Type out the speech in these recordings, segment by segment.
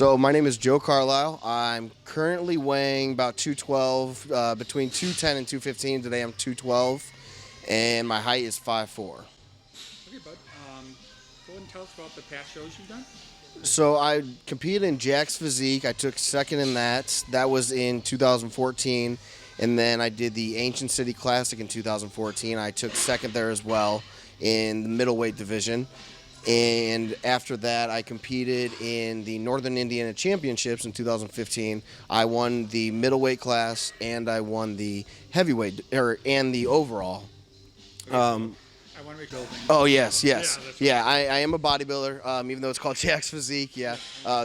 So my name is Joe Carlile. I'm currently weighing about 212, between 210 and 215. Today I'm 212, and my height is 5'4". Okay, bud. Go ahead and tell us about the past shows you've done. So I competed in Jack's Physique. I took second in that. That was in 2014. And then I did the Ancient City Classic in 2014. I took second there as well in the middleweight division. And after that, I competed in the Northern Indiana Championships in 2015. I won the middleweight class and I won the heavyweight and the overall. I want to make building. Oh, yes. Yeah, that's Yeah, I am a bodybuilder, even though it's called Jack's Physique. Yeah,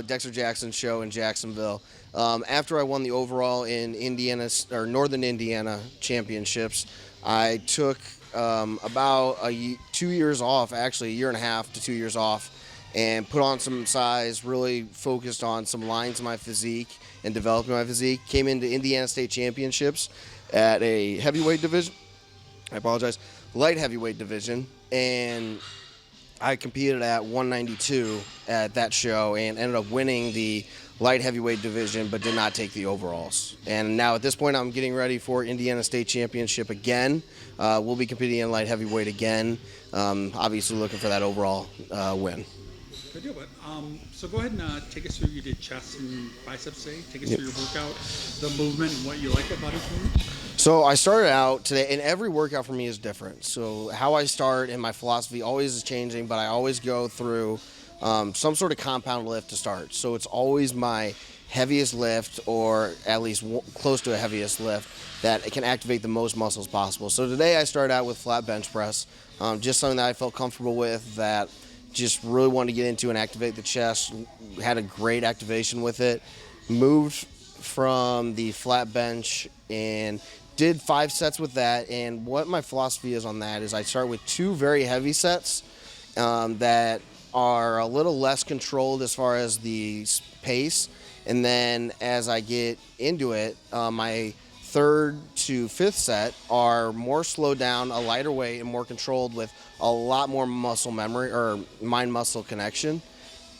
Dexter Jackson's show in Jacksonville. After I won the overall in Northern Indiana Championships, I took about 2 years off, actually a year and a half to 2 years off, and put on some size, really focused on some lines of my physique and developing my physique. Came into Indiana State Championships at a heavyweight division. Light heavyweight division, and I competed at 192 at that show and ended up winning the light heavyweight division, but did not take the overalls. And now at this point, I'm getting ready for Indiana State Championship again. We'll be competing in light heavyweight again, obviously looking for that overall win. Good deal, bud. So go ahead and take us through. You did chest and biceps today. Take us through your workout, the movement, and what you like about each movement. So I started out today, and every workout for me is different. So how I start and my philosophy always is changing, but I always go through some sort of compound lift to start. So it's always my heaviest lift, or at least close to a heaviest lift, that it can activate the most muscles possible. So today I started out with flat bench press, just something that I felt comfortable with, that just really wanted to get into and activate the chest. Had a great activation with it. Moved from the flat bench and did 5 sets with that. And what my philosophy is on that is I start with 2 very heavy sets that are a little less controlled as far as the pace. And then as I get into it, my 3rd to 5th set are more slowed down, a lighter weight, and more controlled with a lot more muscle memory or mind-muscle connection.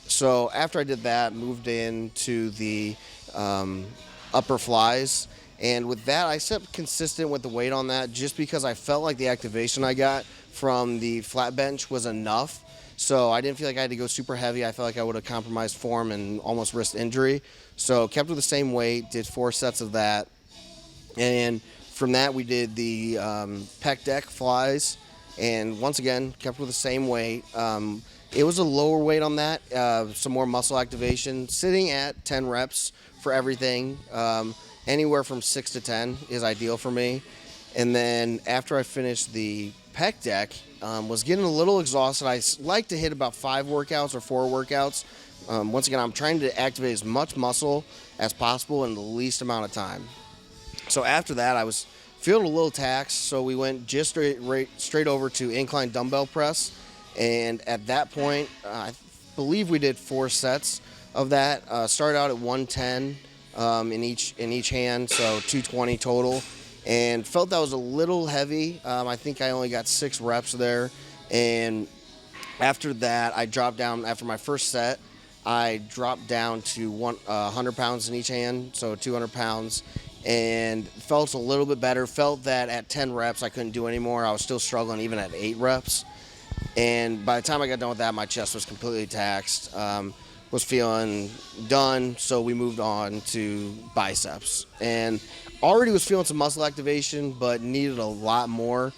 So after I did that, moved into the upper flies. And with that, I stepped consistent with the weight on that just because I felt like the activation I got from the flat bench was enough. So I didn't feel like I had to go super heavy. I felt like I would have compromised form and almost risked injury. So kept with the same weight, did 4 sets of that. And from that, we did the pec deck flies. And once again, kept with the same weight. It was a lower weight on that, some more muscle activation, sitting at 10 reps for everything. Anywhere from 6 to 10 is ideal for me. And then after I finished the pec deck, was getting a little exhausted. I like to hit about 5 workouts or 4 workouts. Once again, I'm trying to activate as much muscle as possible in the least amount of time. So after that, I was feeling a little taxed, so we went just straight over to incline dumbbell press. And at that point, I believe we did 4 sets of that. Started out at 110 in each hand, so 220 total. And felt that was a little heavy. I think I only got 6 reps there. And after that, I dropped down. After my first set, I dropped down to 100 pounds in each hand, so 200 pounds. And felt a little bit better. Felt that at 10 reps, I couldn't do anymore. I was still struggling even at 8 reps. And by the time I got done with that, my chest was completely taxed. Was feeling done, so we moved on to biceps. And already was feeling some muscle activation, but needed a lot more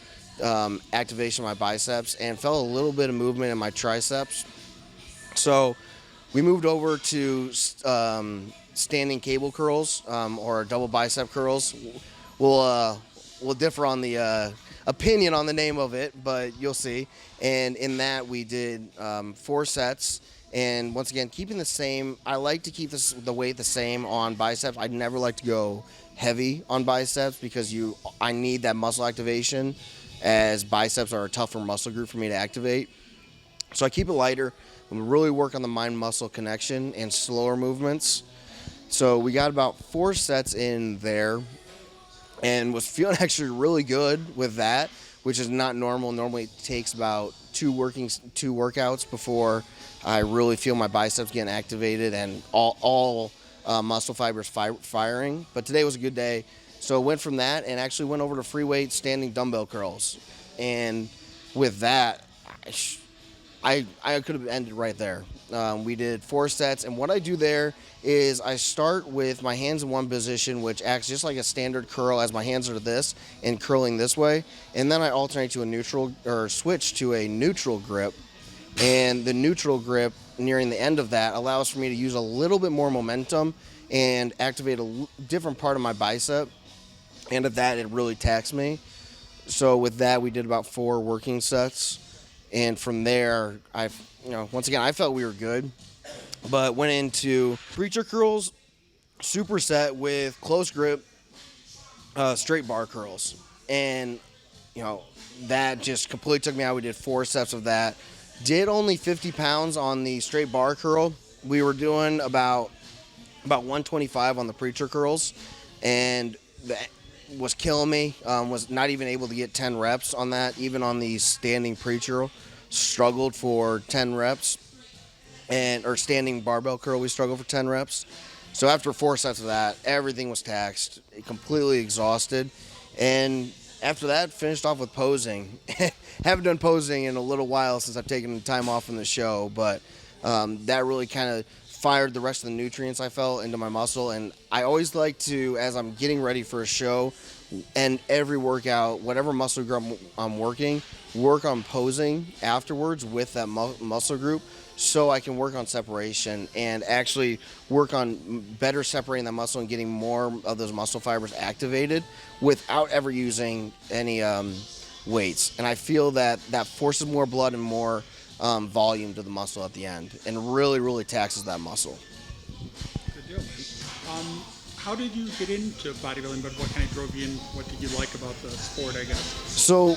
activation of my biceps, and felt a little bit of movement in my triceps. So we moved over to standing cable curls, or double bicep curls. We'll differ on the opinion on the name of it, but you'll see. And in that, we did 4 sets. And once again, keeping the same. I like to keep the weight the same on biceps. I'd never like to go heavy on biceps because I need that muscle activation, as biceps are a tougher muscle group for me to activate. So I keep it lighter and really work on the mind-muscle connection and slower movements. So we got about 4 sets in there and was feeling actually really good with that, which is not normal. Normally it takes about two workouts before I really feel my biceps getting activated and all muscle fibers firing. But today was a good day. So I went from that and actually went over to free weight standing dumbbell curls. And with that, I could have ended right there. We did 4 sets, and what I do there is I start with my hands in one position, which acts just like a standard curl as my hands are this and curling this way, and then I alternate to a neutral or switch to a neutral grip, and the neutral grip nearing the end of that allows for me to use a little bit more momentum and activate a different part of my bicep, and at that it really taxed me. So with that, we did about 4 working sets. And from there, once again, I felt we were good, but went into preacher curls, superset with close grip, straight bar curls. And, that just completely took me out. We did 4 sets of that. Did only 50 pounds on the straight bar curl. We were doing about 125 on the preacher curls, and that was killing me. Was not even able to get 10 reps on that, even on the standing preacher. Struggled for 10 reps, or standing barbell curl, we struggled for 10 reps. So after 4 sets of that, everything was taxed, completely exhausted. And after that, finished off with posing. Haven't done posing in a little while since I've taken time off from the show, but that really kind of fired the rest of the nutrients I felt into my muscle. And I always like to, as I'm getting ready for a show, and every workout, whatever muscle group I'm working, work on posing afterwards with that muscle group, so I can work on separation and actually work on better separating that muscle and getting more of those muscle fibers activated without ever using any weights. And I feel that forces more blood and more volume to the muscle at the end, and really taxes that muscle. Good deal, man. How did you get into bodybuilding, but what kind of drove you in? What did you like about the sport, I guess? So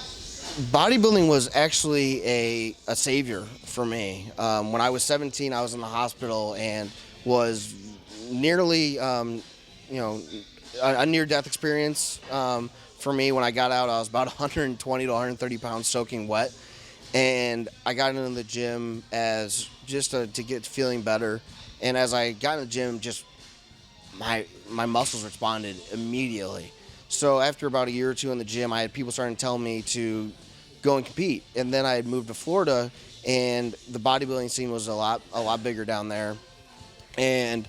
bodybuilding was actually a savior for me. When I was 17, I was in the hospital and was nearly, a near-death experience for me. When I got out, I was about 120 to 130 pounds soaking wet. And I got into the gym as just to get feeling better. And as I got in the gym, just my muscles responded immediately. So after about a year or two in the gym, I had people starting to tell me to go and compete. And then I had moved to Florida, and the bodybuilding scene was a lot bigger down there. And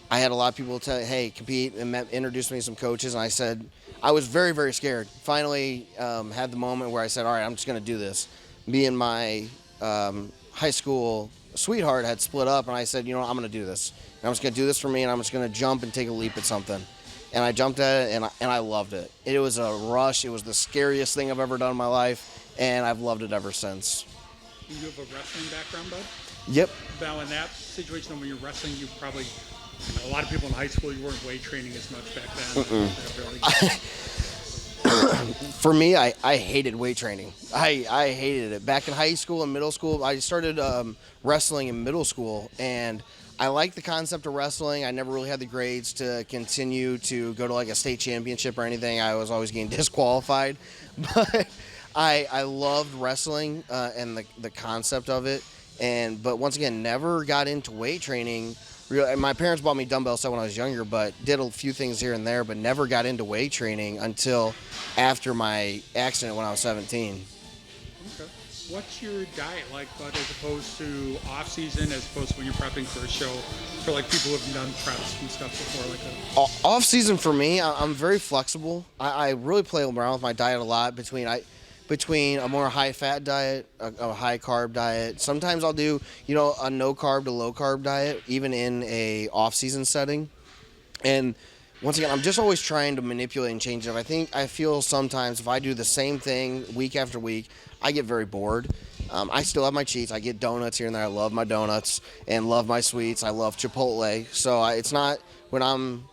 I had a lot of people tell me, hey, compete, and introduced me to some coaches. And I said, I was very, very scared. Finally had the moment where I said, all right, I'm just going to do this. Me and my high school sweetheart had split up, and I said, I'm going to do this. And I'm just going to do this for me, and I'm just going to jump and take a leap at something. And I jumped at it, and I loved it. It was a rush. It was the scariest thing I've ever done in my life, and I've loved it ever since. You have a wrestling background, bud? Yep. Now, in that situation, when you're wrestling, you probably, a lot of people in high school, you weren't weight training as much back then. For me, I hated weight training. I hated it. Back in high school and middle school, I started wrestling in middle school, and I liked the concept of wrestling. I never really had the grades to continue to go to like a state championship or anything. I was always getting disqualified. But I loved wrestling and the concept of it. But once again, never got into weight training. My parents bought me dumbbell set when I was younger, but did a few things here and there, but never got into weight training until after my accident when I was 17. Okay. What's your diet like, bud, as opposed to off-season, as opposed to when you're prepping for a show, for like people who have done preps and stuff before like that? Off-season for me, I'm very flexible. I really play around with my diet a lot between a more high-fat diet, a high-carb diet. Sometimes I'll do, a no-carb to low-carb diet, even in a off-season setting. And once again, I'm just always trying to manipulate and change it. I feel sometimes if I do the same thing week after week, I get very bored. I still have my cheats. I get donuts here and there. I love my donuts and love my sweets. I love Chipotle. So it's not when I'm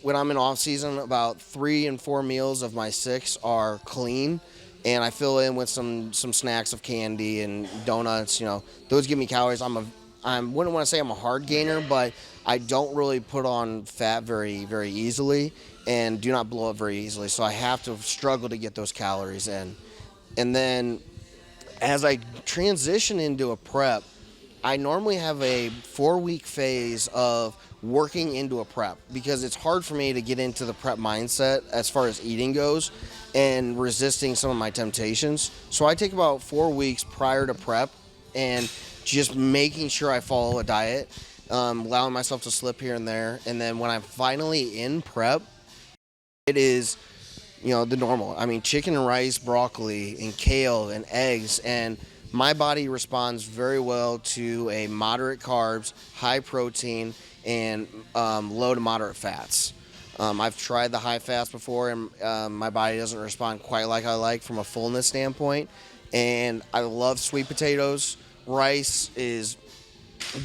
in off-season, about 3 and 4 meals of my 6 are clean. And I fill in with some snacks of candy and donuts. Those give me calories. I wouldn't want to say I'm a hard gainer, but I don't really put on fat very, very easily and do not blow up very easily. So I have to struggle to get those calories in. And then as I transition into a prep, I normally have a 4-week phase of working into a prep because it's hard for me to get into the prep mindset as far as eating goes and resisting some of my temptations. So I take about 4 weeks prior to prep and just making sure I follow a diet, allowing myself to slip here and there. And then when I'm finally in prep, it is, the normal. I mean, chicken and rice, broccoli, and kale, and eggs, and my body responds very well to a moderate carbs, high protein, and low to moderate fats. I've tried the high fats before, and my body doesn't respond quite like I like from a fullness standpoint. And I love sweet potatoes. Rice is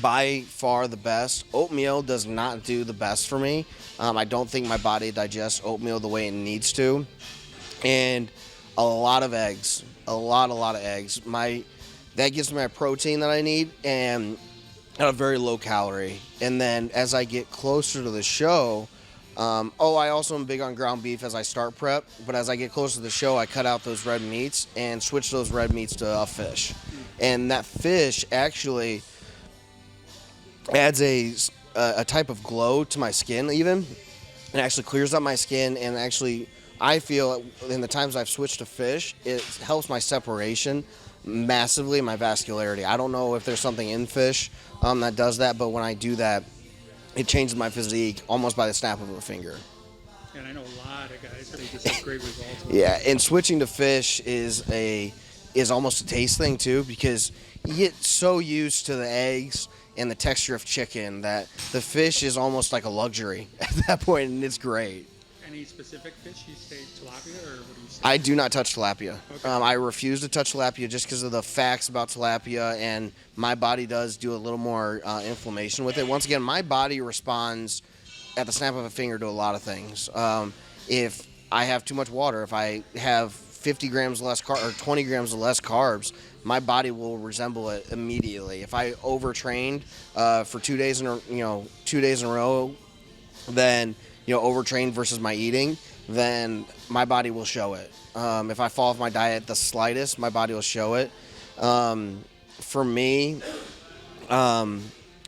by far the best. Oatmeal does not do the best for me. I don't think my body digests oatmeal the way it needs to. And a lot of eggs, a lot of eggs. That gives me my protein that I need and at a very low calorie. And then as I get closer to the show, I also am big on ground beef as I start prep, but as I get closer to the show, I cut out those red meats and switch those red meats to a fish. And that fish actually adds a type of glow to my skin even. It actually clears up my skin, and actually I feel in the times I've switched to fish, it helps my separation massively, my vascularity. I don't know if there's something in fish that does that, but when I do that, it changes my physique almost by the snap of a finger. And I know a lot of guys who just have great results. Yeah, and switching to fish is almost a taste thing too, because you get so used to the eggs and the texture of chicken that the fish is almost like a luxury at that point, and it's great. Any specific fish? You say tilapia, or what do you say? I do not touch tilapia. Okay. I refuse to touch tilapia just because of the facts about tilapia, and my body does do a little more inflammation with it. Once again, my body responds at the snap of a finger to a lot of things. If I have too much water, if I have 50 grams less or 20 grams less carbs, my body will resemble it immediately. If I overtrained for 2 days in a row, then overtrained versus my eating, then my body will show it. If I fall off my diet the slightest, my body will show it. For me, I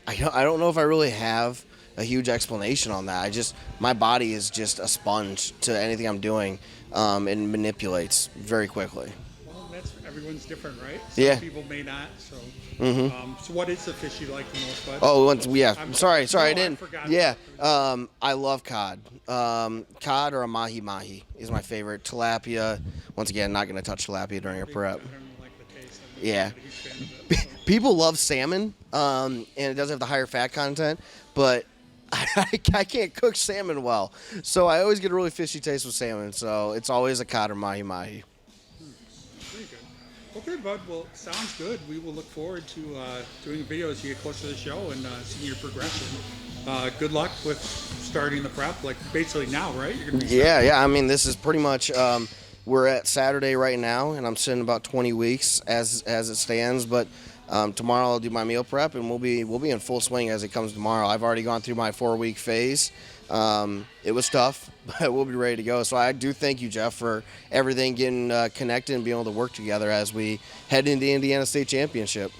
don't know if I really have a huge explanation on that. My body is just a sponge to anything I'm doing, and manipulates very quickly. Well, everyone's different, right? Yeah. Some people may not. So, Mm-hmm. So what is the fish you like the most, bud? Sorry, I didn't. Forgot. Yeah, I love cod. Cod or a mahi-mahi is my favorite. Tilapia, once again, not going to touch tilapia during a prep. I don't like the taste. Yeah. Not a huge fan of it, so. People love salmon, and it does have the higher fat content, but I can't cook salmon well. So I always get a really fishy taste with salmon, so it's always a cod or mahi-mahi. Very good. Okay, bud. Well, sounds good. We will look forward to doing a video as you get closer to the show and seeing your progression. Good luck with starting the prep, like basically now, right? You're gonna be Yeah. I mean, this is pretty much. We're at Saturday right now, and I'm sitting about 20 weeks as it stands. But tomorrow I'll do my meal prep, and we'll be in full swing as it comes tomorrow. I've already gone through my 4-week phase. It was tough, but we'll be ready to go. So I do thank you, Jeff, for everything, getting connected and being able to work together as we head into the Indiana State Championship.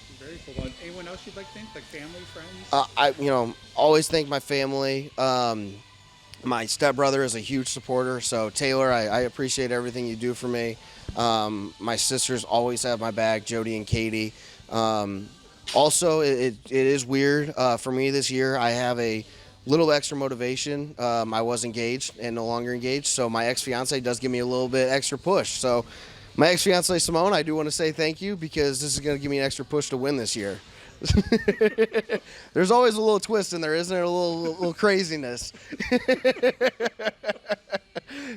very cool. Anyone else you'd like to thank, like family, friends? I always thank my family. My stepbrother is a huge supporter, so Taylor, I appreciate everything you do for me. My sisters always have my back, Jody and Katie. Also, it is weird for me this year. I have a little extra motivation. I was engaged and no longer engaged, so my ex-fiance does give me a little bit extra push. So my ex-fiance, Simone, I do want to say thank you, because this is going to give me an extra push to win this year. There's always a little twist in there, isn't there? A little craziness.